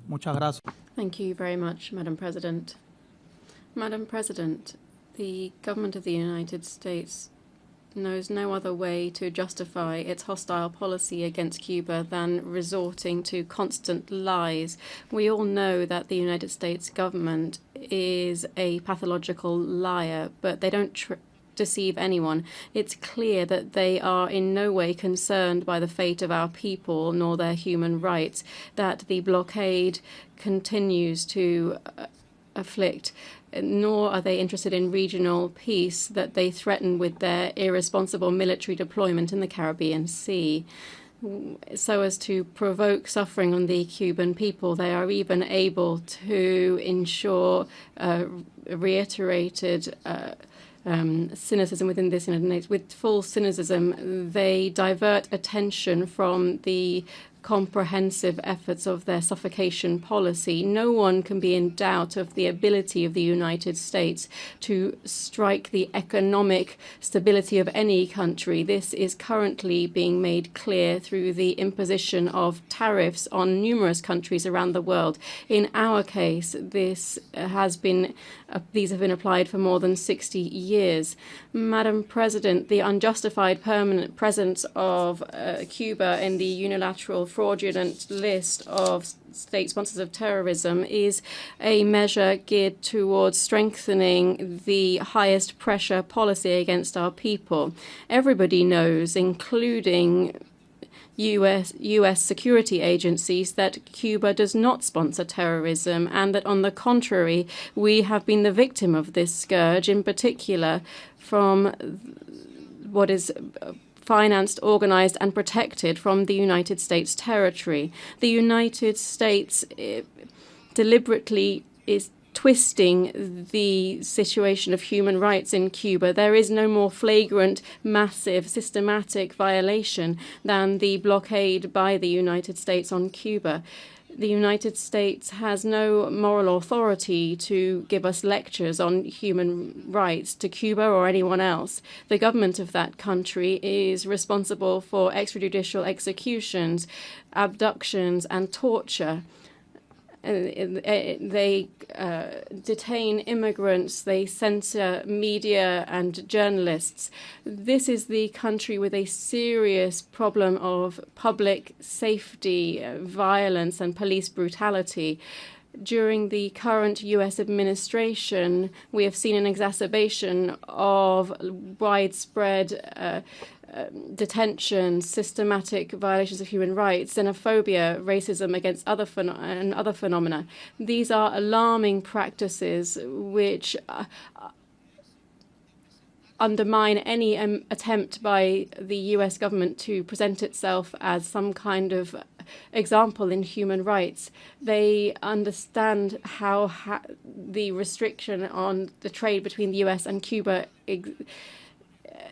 Muchas gracias. Thank you very much, Madam President. Madam President, the government of the United States knows no other way to justify its hostile policy against Cuba than resorting to constant lies. We all know that the United States government is a pathological liar, but they don't deceive anyone. It's clear that they are in no way concerned by the fate of our people nor their human rights, that the blockade continues to afflict, nor are they interested in regional peace that they threaten with their irresponsible military deployment in the Caribbean Sea. So as to provoke suffering on the Cuban people, they are even able to ensure reiterated cynicism within this United States. With full cynicism, they divert attention from the comprehensive efforts of their suffocation policy. No one can be in doubt of the ability of the United States to strike the economic stability of any country. This is currently being made clear through the imposition of tariffs on numerous countries around the world. In our case, these have been applied for more than 60 years. Madam President, the unjustified permanent presence of Cuba in the unilateral fraudulent list of state sponsors of terrorism is a measure geared towards strengthening the highest pressure policy against our people. Everybody knows, including U.S. security agencies, that Cuba does not sponsor terrorism, and that, on the contrary, we have been the victim of this scourge, in particular from what is financed, organized, and protected from the United States territory. The United States deliberately is twisting the situation of human rights in Cuba. There is no more flagrant, massive, systematic violation than the blockade by the United States on Cuba. The United States has no moral authority to give us lectures on human rights to Cuba or anyone else. The government of that country is responsible for extrajudicial executions, abductions, and torture. They detain immigrants, they censor media and journalists. This is the country with a serious problem of public safety, violence, and police brutality. During the current U.S. administration, we have seen an exacerbation of widespread detention, systematic violations of human rights, xenophobia, racism against other phenomena. These are alarming practices which undermine any attempt by the U.S. government to present itself as some kind of example in human rights. They understand how the restriction on the trade between the U.S. and Cuba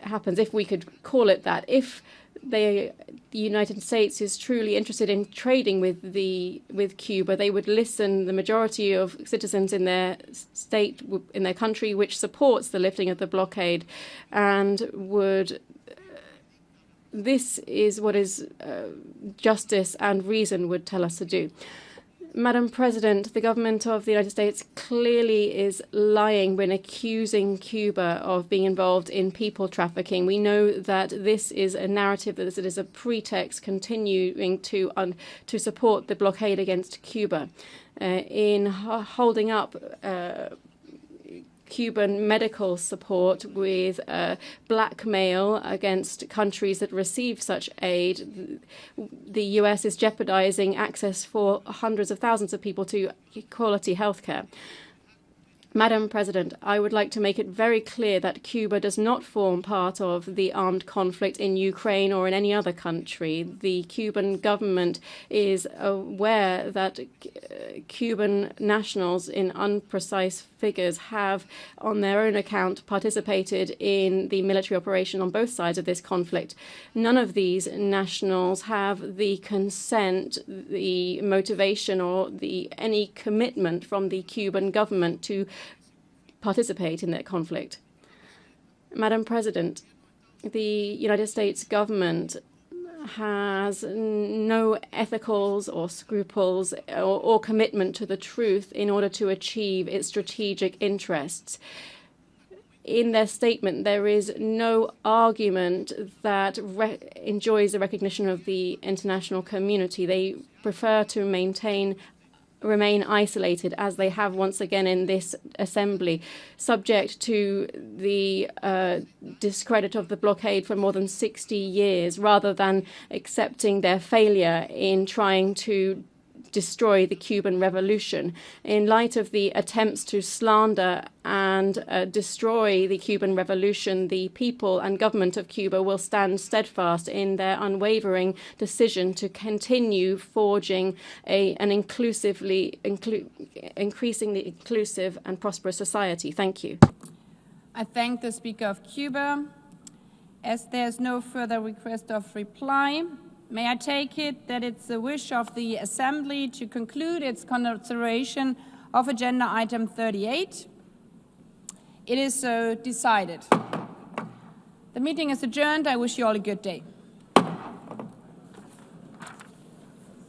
happens, if we could call it that. If the United States is truly interested in trading with Cuba, they would listen the majority of citizens in their state, in their country, which supports the lifting of the blockade, and would. This is what is justice and reason would tell us to do. Madam President, the government of the United States clearly is lying when accusing Cuba of being involved in people trafficking. We know that this is a narrative, that it is a pretext continuing to support the blockade against Cuba. In holding up Cuban medical support with blackmail against countries that receive such aid, the U.S. is jeopardizing access for hundreds of thousands of people to quality health care. Madam President, I would like to make it very clear that Cuba does not form part of the armed conflict in Ukraine or in any other country. The Cuban government is aware that Cuban nationals, in unprecise figures, have on their own account participated in the military operation on both sides of this conflict. None of these nationals have the consent, the motivation, or any commitment from the Cuban government to participate in that conflict. Madam President, the United States government has no ethicals or scruples or commitment to the truth in order to achieve its strategic interests. In their statement, there is no argument that enjoys the recognition of the international community. They prefer to remain isolated, as they have once again in this assembly, subject to the discredit of the blockade for more than 60 years, rather than accepting their failure in trying to destroy the Cuban revolution. In light of the attempts to slander and destroy the Cuban revolution, the people and government of Cuba will stand steadfast in their unwavering decision to continue forging an increasingly inclusive and prosperous society. Thank you. I thank the Speaker of Cuba. As there's no further request of reply, may I take it that it's the wish of the Assembly to conclude its consideration of Agenda Item 38? It is so decided. The meeting is adjourned. I wish you all a good day.